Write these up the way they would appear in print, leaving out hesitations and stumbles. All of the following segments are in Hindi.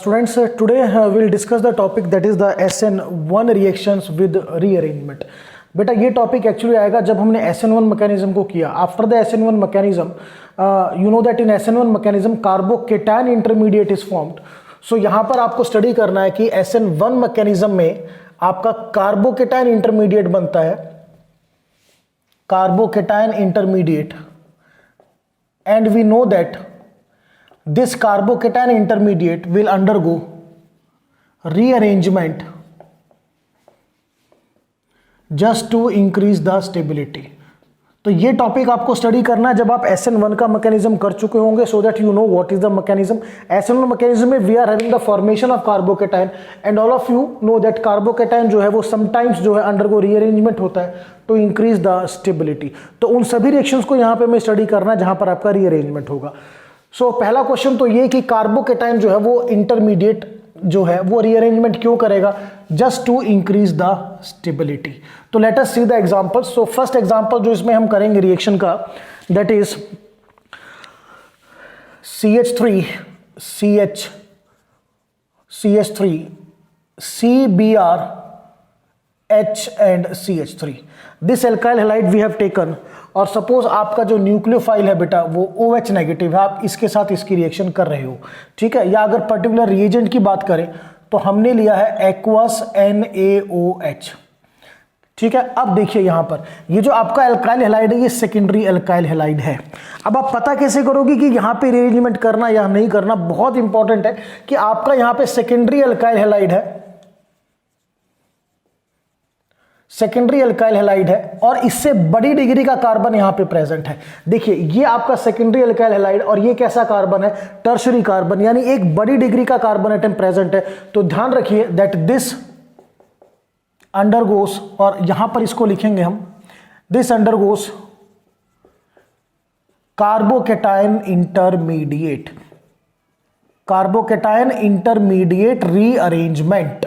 Students, today we'll discuss the topic that is the SN1 reactions with rearrangement. बेटा ये टॉपिक एक्चुअली आएगा जब हमने SN1 मैकेनिज्म को किया. After the SN1 mechanism, you know that in SN1 mechanism carbocation intermediate is formed. So यहाँ पर आपको स्टडी करना है कि SN1 मैकेनिज्म में आपका कार्बोकेटायन इंटरमीडिएट बनता है, carbocation intermediate, and we know that this carbocation intermediate will undergo rearrangement just to increase the stability. तो ये टॉपिक आपको स्टडी करना है जब आप SN1 का मैकेनिज्म कर चुके होंगे, so that you know what is the mechanism. SN1 mechanism में we are having the formation of carbocation and all of you know that carbocation जो है वो समटाइम्स जो है अंडरगो रीअरेंजमेंट होता है टू इंक्रीज द स्टेबिलिटी. तो उन सभी रिएक्शंस को यहाँ पे मैं स्टडी करना है जहां पर आपका रीअरेंजमेंट होगा. सो पहला क्वेश्चन तो ये कि कार्बोकेटायन जो है वो इंटरमीडिएट जो है वो रीअरेंजमेंट क्यों करेगा, just to increase the stability. तो let us see the example. So first example जो इसमें हम करेंगे रिएक्शन का, that is CH3 CH CH3 CBr H and CH3. This alkyl halide we have taken. और सपोज आपका जो न्यूक्लियोफाइल है बेटा वो OH नेगेटिव है, आप इसके साथ इसकी रिएक्शन कर रहे हो, ठीक है. या अगर पर्टिकुलर रिएजेंट की बात करें तो हमने लिया है एक्वस NaOH, ठीक है. अब देखिए यहां पर ये जो आपका एल्काइल हैलाइड है ये सेकेंडरी एल्काइल हैलाइड है. अब आप पता कैसे करोगे कि यहां पे रीअरेंजमेंट करना या नहीं करना. बहुत इंपॉर्टेंट है कि आपका यहां पे सेकेंडरी एल्काइल हैलाइड है, सेकेंडरी एल्काइल हैलाइड है और इससे बड़ी डिग्री का कार्बन यहां पे प्रेजेंट है. देखिए ये आपका सेकेंडरी एल्काइल हैलाइड और ये कैसा कार्बन है, टर्शरी कार्बन, यानी एक बड़ी डिग्री का कार्बन एटम प्रेजेंट है. तो ध्यान रखिए दैट दिस अंडरगोस, और यहां पर इसको लिखेंगे हम, this undergoes carbocation intermediate, carbocation intermediate rearrangement.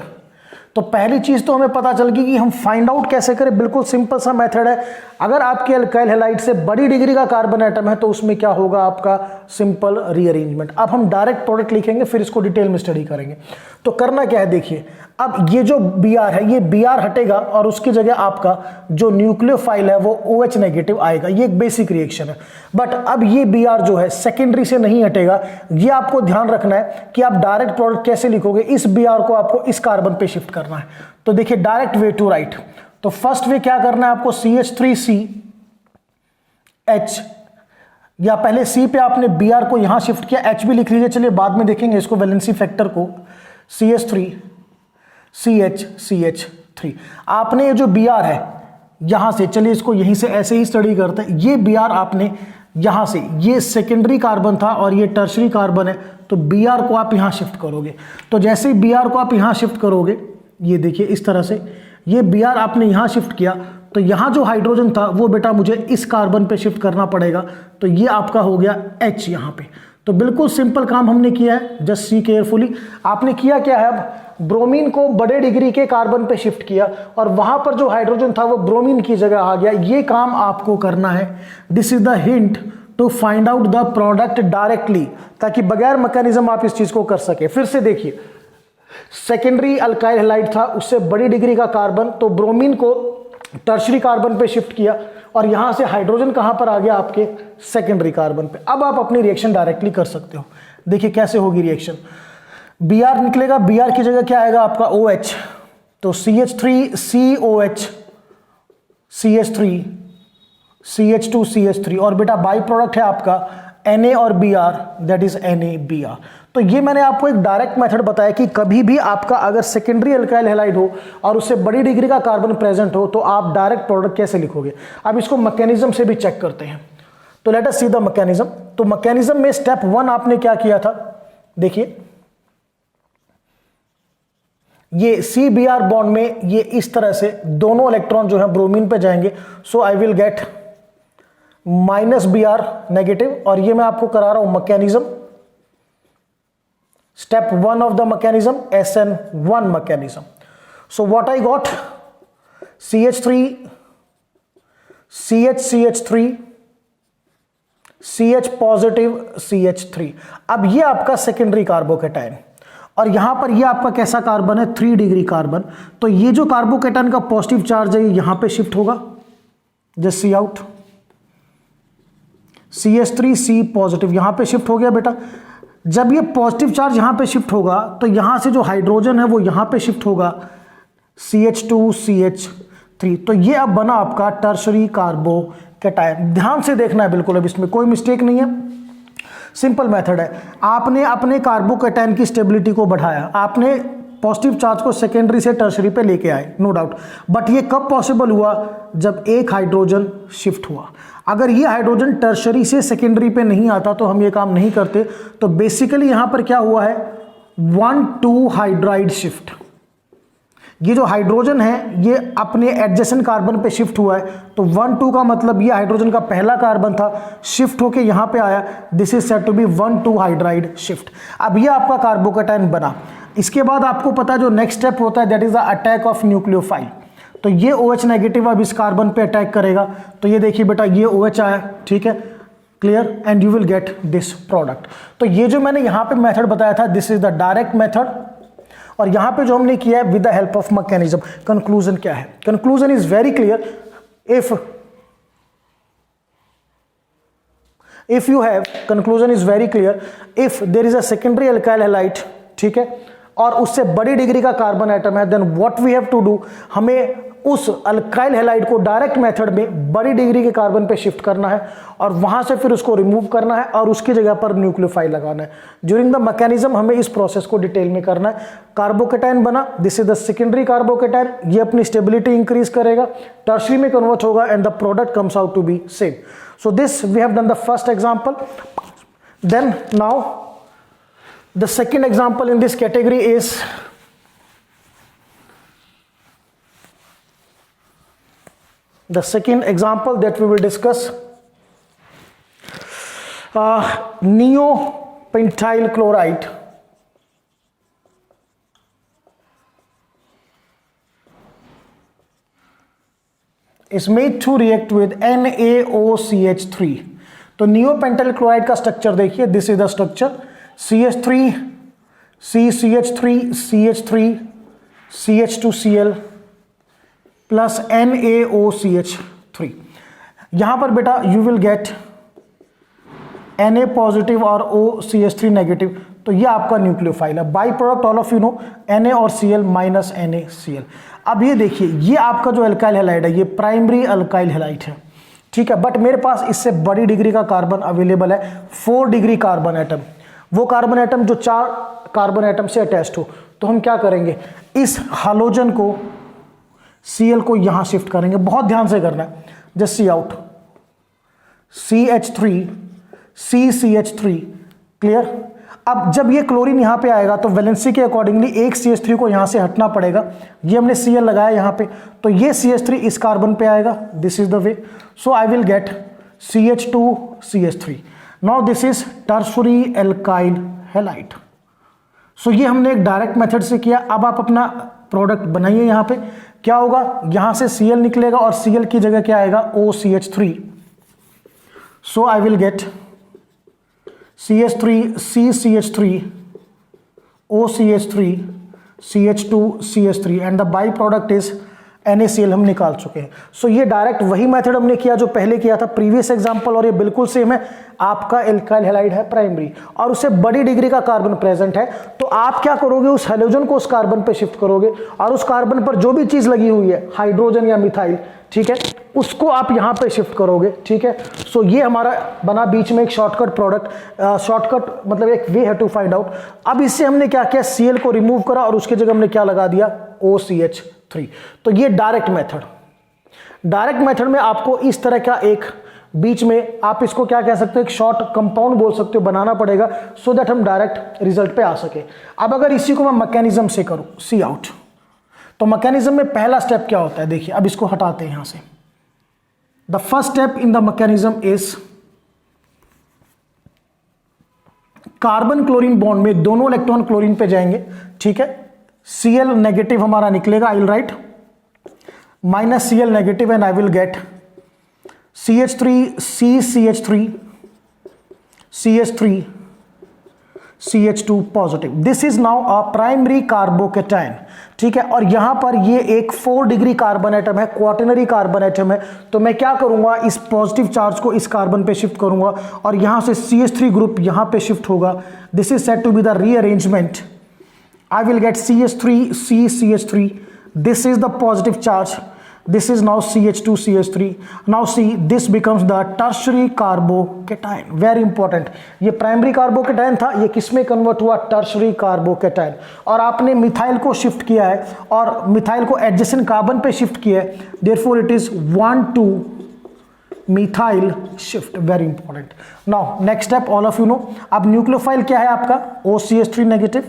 तो पहली चीज तो हमें पता चल गई कि हम फाइंड आउट कैसे करें. बिल्कुल सिंपल सा मेथड है. अगर आपके एल्काइल हैलाइड से बड़ी डिग्री का कार्बन एटम है तो उसमें क्या होगा, आपका सिंपल रीअरेंजमेंट. अब हम डायरेक्ट प्रोडक्ट लिखेंगे, फिर इसको डिटेल में स्टडी करेंगे. तो करना क्या है, देखिए अब ये जो Br है ये Br हटेगा और उसकी जगह आपका जो न्यूक्लियोफाइल है वो OH नेगेटिव आएगा. ये एक बेसिक रिएक्शन है. बट अब ये Br जो है सेकेंडरी से नहीं हटेगा. ये आपको ध्यान रखना है कि आप डायरेक्ट प्रोडक्ट कैसे लिखोगे. इस Br को आपको इस कार्बन पे शिफ्ट करना है. तो देखिए डायरेक्ट वे टू राइट. तो फर्स्ट वे क्या करना है आपको, CH3CH, या पहले C पे आपने Br को यहां शिफ्ट किया, H भी लिख लीजिए, चलिए बाद में देखेंगे इसको वैलेंसी फैक्टर को. CH3CH3 आपने ये जो Br है यहां से, चलिए इसको यहीं से ऐसे ही स्टडी करते हैं. ये Br आपने यहां से, ये सेकेंडरी कार्बन था और ये टर्शरी कार्बन है, तो Br को आप यहां शिफ्ट करोगे. तो जैसे ही Br को आप यहां शिफ्ट करोगे, ये देखिए इस तरह से ये Br आपने यहां शिफ्ट किया, तो यहां जो हाइड्रोजन था वो बेटा मुझे इस कार्बन पे शिफ्ट करना पड़ेगा. तो ये आपका हो गया H यहां पे. तो बिल्कुल सिंपल काम हमने किया है, जस्ट सी केयरफुली. आपने किया क्या है, अब ब्रोमीन को बड़े डिग्री के कार्बन पे शिफ्ट किया और वहां पर जो हाइड्रोजन था वो ब्रोमीन की जगह आ गया. ये काम आपको करना है. This is the hint to find out the product directly, ताकि बगैर मैकेनिज्म आप इस चीज को कर सके. फिर से देखिए, सेकेंडरी अल्काइल हैलाइड था, उससे बड़ी डिग्री का कार्बन, तो ब्रोमीन को टर्शरी कार्बन पे शिफ्ट किया और यहां से हाइड्रोजन कहां पर आ गया, आपके सेकेंडरी कार्बन पे. अब आप अपनी रिएक्शन डायरेक्टली कर सकते हो. देखिए कैसे होगी रिएक्शन. Br निकलेगा, Br की जगह क्या आएगा आपका OH, तो CH3COH CH3 CH2 CH3, और बेटा बाई प्रोडक्ट है आपका Na और Br, दैट इज NaBr. तो ये मैंने आपको एक डायरेक्ट मेथड बताया कि कभी भी आपका अगर सेकेंडरी अल्काइल हैलाइड हो और उससे बड़ी डिग्री का कार्बन प्रेजेंट हो तो आप डायरेक्ट प्रोडक्ट कैसे लिखोगे. अब इसको मैकेनिज्म से भी चेक करते हैं. तो let us see the mechanism. तो मैकेनिज्म में स्टेप 1 आपने क्या किया था, देखिए ये CBr बॉन्ड में ये इस तरह से दोनों इलेक्ट्रॉन जो है ब्रोमीन पे जाएंगे. So I will get -Br negative, और ये मैं आपको करा रहा हूं mechanism. Step 1 of the mechanism, SN1 mechanism. So what I got, CH3, CH3, CH positive CH3. अब ये आपका सेकेंडरी कार्बोकेटायन और यहां पर ये आपका कैसा कार्बन है, 3 डिग्री कार्बन। तो ये जो कार्बोकेटायन का पॉजिटिव चार्ज है ये यहां पे शिफ्ट होगा, just see out, CH3C positive यहां पे शिफ्ट हो गया बेटा। जब ये पॉजिटिव चार्ज यहां पे शिफ्ट होगा तो यहां से जो हाइड्रोजन है वो यहां पे शिफ्ट होगा, CH2CH3। तो ये अब बना आपका टर्शरी कार्बोकेटायन। ध्यान से देखना है बिल्कुल, अब इसमें कोई मिस्टेक नहीं है, सिंपल मेथड है। आपने अपने कार्बोकेटायन की स्टेबिलिटी को बढ़ाया, आपने पॉजिटिव चार्ज को सेकेंडरी से टर्शरी पे लेके आए, नो डाउट। बट ये कब पॉसिबल हुआ, जब एक हाइड्रोजन शिफ्ट हुआ। अगर ये हाइड्रोजन टर्शरी से सेकेंडरी पे नहीं आता तो हम ये काम नहीं करते। तो बेसिकली यहां पर क्या हुआ है, 1,2 हाइड्राइड शिफ्ट। ये जो हाइड्रोजन है ये अपने एडजेसेंट कार्बन पे शिफ्ट हुआ है। तो 1,2 का मतलब ये हाइड्रोजन का पहला कार्बन था, शिफ्ट होके यहां पे आया, this is said to be 1,2 hydride shift. अब ये आपका कार्बोकेटायन बना। इसके बाद आपको पता है जो नेक्स्ट स्टेप होता है that is the attack of nucleophile. तो ये OH नेगेटिव अब इस कार्बन पे अटैक करेगा। तो ये देखिए बेटा ये OH आया, ठीक है, clear, and you will get this product. तो ये जो मैंने यहां पे मेथड बताया था this is the direct method, और यहां पे जो हमने किया है with the help of mechanism. Conclusion क्या है, conclusion is very clear, if you have, conclusion is very clear, if there is a secondary alkyl halide, ठीक है, और उससे बड़ी डिग्री का कार्बन एटम है, then what we have to do, हमें उस अल्काइल हैलाइड को डायरेक्ट मेथड में बड़ी डिग्री के कार्बन पे शिफ्ट करना है और वहां से फिर उसको रिमूव करना है और उसकी जगह पर न्यूक्लियोफाइल लगाना है। ड्यूरिंग द मैकेनिज्म हमें इस प्रोसेस को डिटेल में करना है। कार्बोकेटायन बना, this is the secondary carbocation, ये अपनी स्टेबिलिटी इंक्रीज करेगा, टर्शरी में कन्वर्ट होगा and the product comes out to be same. So this we have done the first example. Then now the second example in this category is the second example that we will discuss, neopentyl chloride is made to react with NaOCH3। तो नियोपेंटाइल क्लोराइड का स्ट्रक्चर देखिए, this is the structure, CH3 CCH3 CH3 CH2Cl plus NaOCH3। यहां पर बेटा you will get Na positive और OCH3 नेगेटिव। तो ये आपका न्यूक्लियोफाइल है। By product all of you no Na और Cl माइनस NaCl। अब ये देखिए ये आपका जो अल्काइल हैलाइड है ये प्राइमरी अल्काइल हैलाइड है, ठीक है, बट मेरे पास इससे बड़ी डिग्री का कार्बन अवेलेबल है, 4 डिग्री कार्बन एटम, वो कार्बन एटम जो 4 कार्बन एटम से अटैच्ड हो। तो हम क्या करेंगे, इस हालोजन को Cl को यहां शिफ्ट करेंगे, बहुत ध्यान से करना है, just see out, CH3 CCH3, clear. अब जब ये क्लोरीन यहां पे आएगा तो वैलेंसी के अकॉर्डिंगली एक CH3 को यहां से हटना पड़ेगा। ये हमने Cl लगाया यहां पे, तो ये CH3 इस कार्बन पे आएगा, this is the way. So I will get CH2CH3। Now this is tertiary alkyl halide. So ये हमने एक डायरेक्ट मेथड से किया। अब आप अपना प्रोडक्ट बनाइए। यहां पे क्या होगा, यहां से Cl निकलेगा और Cl की जगह क्या आएगा, OCH3। So I will gate CH3 CCH3 OCH3 CH2 CH3 and the by product is NaCl हम निकाल चुके हैं। सो ये डायरेक्ट वही मेथड हमने किया जो पहले किया था प्रीवियस एग्जांपल, और ये बिल्कुल सेम है। आपका एल्काइल हैलाइड है प्राइमरी और उससे बड़ी डिग्री का कार्बन प्रेजेंट है, तो आप क्या करोगे, उस हैलोजन को उस कार्बन पे शिफ्ट करोगे और उस कार्बन पर जो भी चीज लगी हुई है, हाइड्रोजन या मिथाइल, ठीक है, उसको आप यहां पे शिफ्ट करोगे, ठीक है। सो ये हमारा बना बीच में एक शॉर्टकट प्रोडक्ट, शॉर्टकट मतलब एक वे है टू फाइंड आउट। अब इससे हमने क्या किया, Cl को रिमूव करा और उसकी जगह हमने क्या लगा दिया, OCH3। तो ये डायरेक्ट मेथड, डायरेक्ट मेथड में आपको इस तरह का एक बीच में, आप इसको क्या कह सकते हो, एक शॉर्ट कंपाउंड बोल सकते हो, बनाना पड़ेगा सो दैट हम डायरेक्ट रिजल्ट पे आ सके। अब अगर इसी को मैं मैकेनिज्म से करूं, सी आउट, तो मैकेनिज्म में पहला स्टेप क्या होता है, देखिए अब इसको हटाते हैं यहां से। The first step in the mechanism is carbon chlorine bond में दोनों इलेक्ट्रॉन क्लोरीन पे जाएंगे, ठीक है। Cl नेगेटिव हमारा निकलेगा, I will write minus Cl negative and I will gate CH3 CCH3 CH3 CH2 positive. This is now a primary carbocation, ठीक है। और यहां पर ये एक 4 डिग्री कार्बन एटम है, क्वाटरनरी कार्बन एटम है। तो मैं क्या करूंगा, इस पॉजिटिव चार्ज को इस कार्बन पे शिफ्ट करूंगा और यहां से CH3 ग्रुप यहां पे शिफ्ट होगा। This is said to be the rearrangement. I will get CH3 C CH3. This is the positive charge. This is now CH2 CH3. Now see, this becomes the tertiary carbocation. Very important. ये प्राइमरी कार्बोकेटाइन था, ये किस में कन्वर्ट हुआ, टर्शरी कार्बोकेटाइन। और आपने मिथाइल को शिफ्ट किया है और मिथाइल को एडजेसेंट कार्बन पे शिफ्ट किया है, therefore it is 1,2 methyl shift. Very important. Now next step, all of you no. अब न्यूक्लियोफाइल क्या है आपका, OCH3 negative.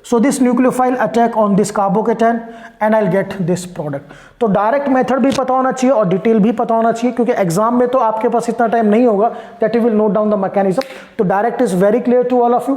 So this nucleophile attack on this carbocation and I'll get this product. तो डायरेक्ट मेथड भी पता होना चाहिए और डिटेल भी पता होना चाहिए, क्योंकि एग्जाम में तो आपके पास इतना टाइम नहीं होगा that you will note down the mechanism. तो direct is very clear to all of you.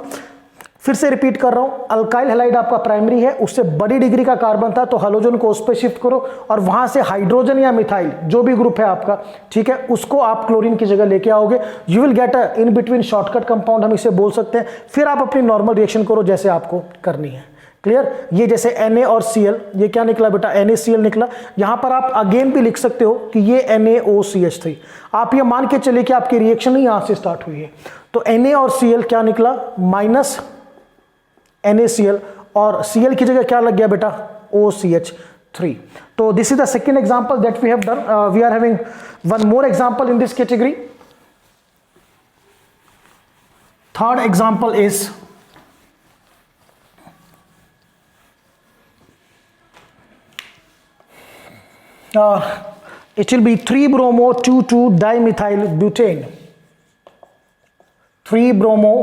फिर से रिपीट कर रहा हूं, अल्काइल हैलाइड आपका प्राइमरी है, उससे बड़ी डिग्री का कार्बन था, तो हाइड्रोजन को उस पर शिफ्ट करो और वहां से हाइड्रोजन या मिथाइल जो भी ग्रुप है आपका, ठीक है, उसको आप क्लोरीन की जगह लेके आओगे। You will get a in between shortcut compound, हम इसे बोल सकते हैं। फिर आप अपनी नॉर्मल रिएक्शन करो जैसे आपको करनी है। क्लियर। ये जैसे Na और Cl, ये क्या निकला बेटा, NaCl निकला। यहां पर आप अगेन भी लिख सकते हो कि ये NaOCH3। आप ये मान के चलिए कि आपकी रिएक्शन ही यहां से स्टार्ट हुई है, तो Na और Cl क्या निकला, माइनस NaCl, और Cl की जगह क्या लग गया बेटा, OCH3। तो this is the second example that we have done. We are having one more example in this category. Third example is it will be 3-bromo 2,2-dimethyl butane. 3-bromo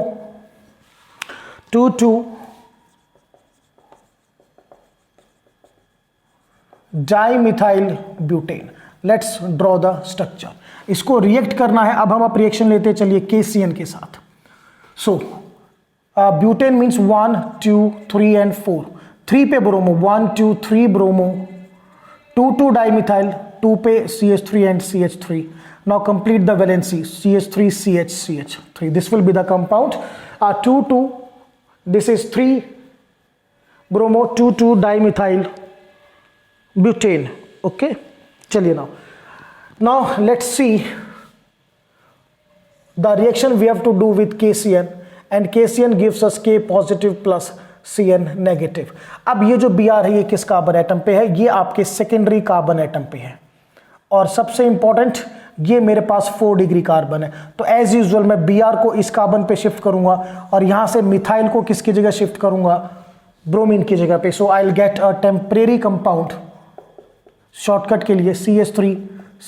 2,2-dimethyl butane. Let's draw the structure. इसको रिएक्ट करना है। अब हम आप रिएक्शन लेते चलिए KCN के साथ। सो ब्यूटेन मीन्स 1 2 3 and 4। 3 पे ब्रोमो, 1 2 3 ब्रोमो, 2 डाइमिथाइल, 2 पे CH3 and CH3. Now complete the valency, CH3 CH CH3. This will be the compound 2 2. This is 3 bromo 2 dimethyl butane. Okay, चलिए now let's see the reaction we have to do with KCN, and KCN gives us K positive plus Cn negative. अब ये जो Br है ये किस कार्बन एटम पे है, ये आपके सेकेंडरी कार्बन एटम पे है। और सबसे इंपॉर्टेंट, ये मेरे पास 4 डिग्री कार्बन है, तो एज यूजुअल मैं Br को इस कार्बन पे शिफ्ट करूंगा और यहां से मिथाइल को किसकी जगह शिफ्ट करूंगा, ब्रोमीन की जगह पे। So I will get a temporary compound, shortcut के लिए CH3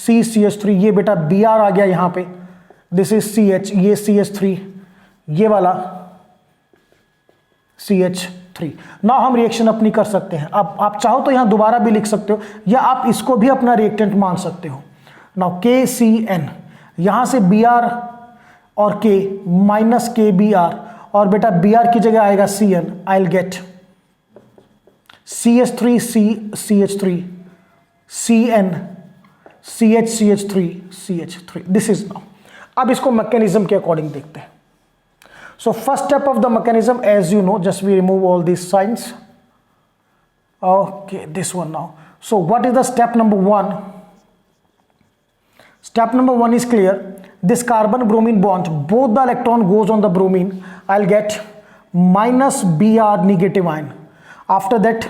C CH3। ये बेटा Br आ गया यहां पे, दिस इज CH, ये CH3, ये वाला CH3। ना हम रिएक्शन अपनी कर सकते हैं। अब आप चाहो तो यहां दोबारा भी लिख सकते हो, या आप इसको भी अपना रिएक्टेंट मान सकते हो। नाउ KCN, यहां से Br और K माइनस KBr, और बेटा Br की जगह आएगा Cn। I will gate CH3 C CH3 Cn CH CH3 CH3। This is now. अब इसको मैकेनिज्म के अकॉर्डिंग देखते हैं। So first step of the mechanism, as you know, just we remove all these signs. Okay, this one now. So what is the step number 1? Step number 1 is clear. This carbon bromine bond, both the electron goes on the bromine. I'll get minus Br negative ion. After that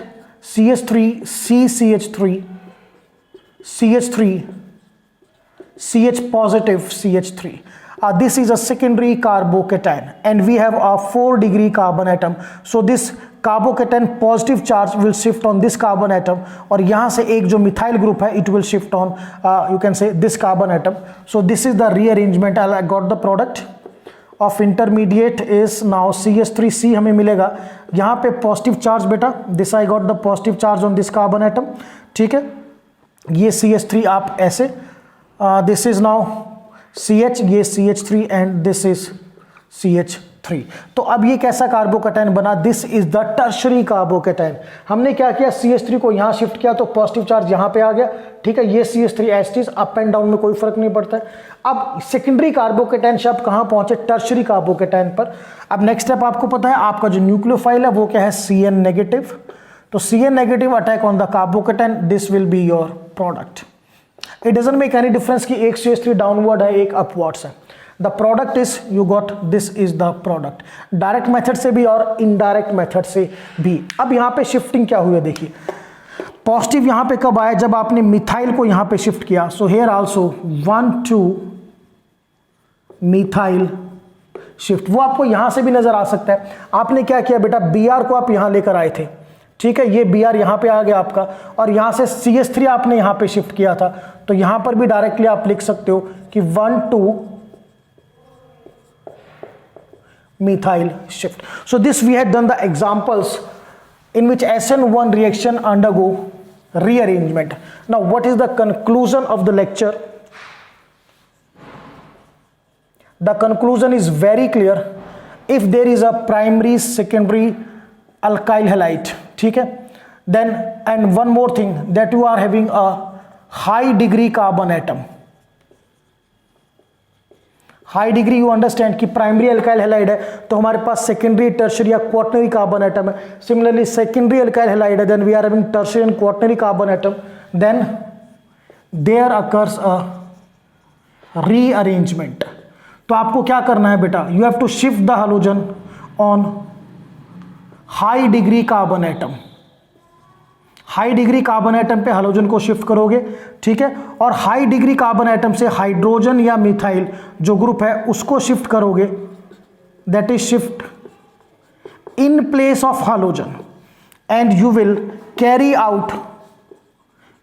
CH3 C CH3 CH3 CH positive CH3. This is a secondary carbocation and we have a 4 degree carbon atom. So this carbocation positive charge will shift on this carbon atom, और यहाँ से एक जो मिथाइल ग्रुप है it will shift on you can say this carbon atom. So this is the rearrangement. I got the product of intermediate is now CH3C हमें मिलेगा। यहाँ पे पॉजिटिव चार्ज बेटा, this I got the positive charge on this carbon atom, ठीक है। ये CH3 आप ऐसे, this is now CH, ये CH3 and this is CH3। 3। तो अब ये कैसा कार्बोकेटाइन बना? This is the tertiary carbocation. हमने क्या किया, CH3 को यहां शिफ्ट किया तो पॉजिटिव चार्ज यहां पे आ गया, ठीक है। ये CH3 as it is, up and down में कोई फर्क नहीं पड़ता है। अब सेकेंडरी कार्बोकेटाइन से आप कहां पहुंचे? टर्शरी कार्बोकेटाइन पर। अब नेक्स्ट स्टेप आपको पता है, आपका जो न्यूक्लियोफाइल है वो क्या है? CN negative. तो CN negative attack on the carbocation, this will be your product. It doesn't make any difference कि एक CH3 डाउनवर्ड है एक अपवर्ड्स है, the product is you got, this is the product. Direct method से भी और इनडायरेक्ट मेथड से भी। अब यहां पे शिफ्टिंग क्या हुई है देखिए, पॉजिटिव यहां पे कब आया? जब आपने मिथाइल को यहां पे शिफ्ट किया। So here also 1 2 methyl shift, वो आपको यहां से भी नजर आ सकता है। आपने क्या किया बेटा, Br को आप यहां लेकर आए थे, ठीक है, ये Br यहां पे आ गया आपका, और यहां से CH3 आपने यहां पे शिफ्ट किया था। तो यहां पर भी डायरेक्टली आप लिख सकते हो कि 1 2 methyl shift. So this we had done the examples in which SN1 reaction undergo rearrangement. Now what is the conclusion of the lecture? The conclusion is very clear. If there is a primary secondary alkyl halide, ठीक है, then and one more thing, that you are having a high degree carbon atom. High degree, you understand कि प्राइमरी अल्काइल हैलाइड है तो हमारे पास सेकेंडरी, टर्शियरी या क्वाटरनरी कार्बन एटम है। सिमिलरली सेकेंडरी अल्काइल हैलाइड है, then we are having tertiary and quaternary carbon atom, then there occurs a rearrangement. तो आपको क्या करना है बेटा, you have to shift the halogen on high degree carbon atom. High degree carbon atom पे हैलोजन को शिफ्ट करोगे, ठीक है, और हाई डिग्री कार्बन एटम से हाइड्रोजन या मिथाइल जो ग्रुप है उसको शिफ्ट करोगे, that is shift in place of halogen, and you will carry out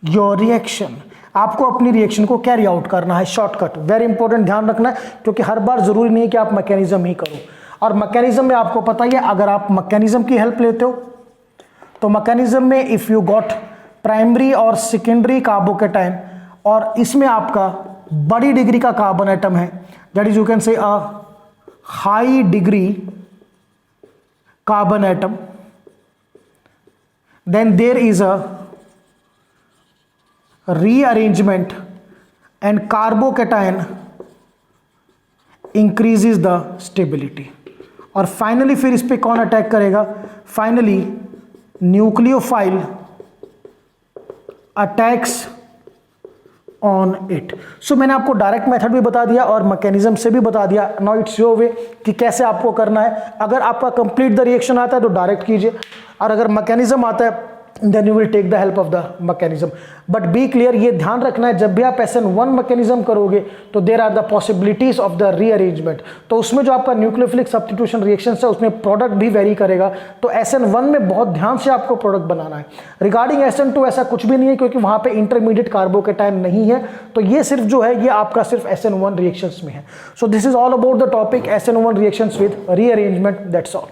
your reaction. आपको अपनी रिएक्शन को कैरी आउट करना है, शॉर्टकट, वेरी इंपॉर्टेंट, ध्यान रखना है, क्योंकि हर बार जरूरी नहीं है कि आप मैकेनिज्म ही करो। और मैकेनिज्म में आपको पता ही है, अगर आप मैकेनिज्म की हेल्प लेते हो तो मैकेनिज्म में इफ यू गॉट प्राइमरी और सेकेंडरी कार्बोकेटाइन और इसमें आपका बड़ी डिग्री का कार्बन एटम है, that is you can say a high degree carbon atom, then there is a rearrangement and carbocation increases the stability. और फाइनली फिर इस पे कौन अटैक करेगा? Finally nucleophile attacks on it. So मैंने आपको डायरेक्ट मेथड भी बता दिया और मैकेनिज्म से भी बता दिया। नाउ इट्स योर वे कि कैसे आपको करना है। अगर आपका कंप्लीट द रिएक्शन आता है तो डायरेक्ट कीजिए, और अगर मैकेनिज्म आता है then you will take the help of the mechanism. But be clear, ये ध्यान रखना है, जब भी आप SN1 मैकेनिज्म करोगे तो there are the possibilities of the rearrangement. तो उसमें जो आपका न्यूक्लियोफिलिक सब्स्टिट्यूशन रिएक्शन है उसमें प्रोडक्ट भी वेरी करेगा। तो SN1 में बहुत ध्यान से आपको प्रोडक्ट बनाना है। रिगार्डिंग SN2 ऐसा कुछ भी नहीं है, क्योंकि वहां पे इंटरमीडिएट कार्बोकेटाइन नहीं है। तो ये सिर्फ जो है ये आपका सिर्फ SN1 रिएक्शंस में है। So this is all about the topic SN1 reactions with rearrangement, that's all.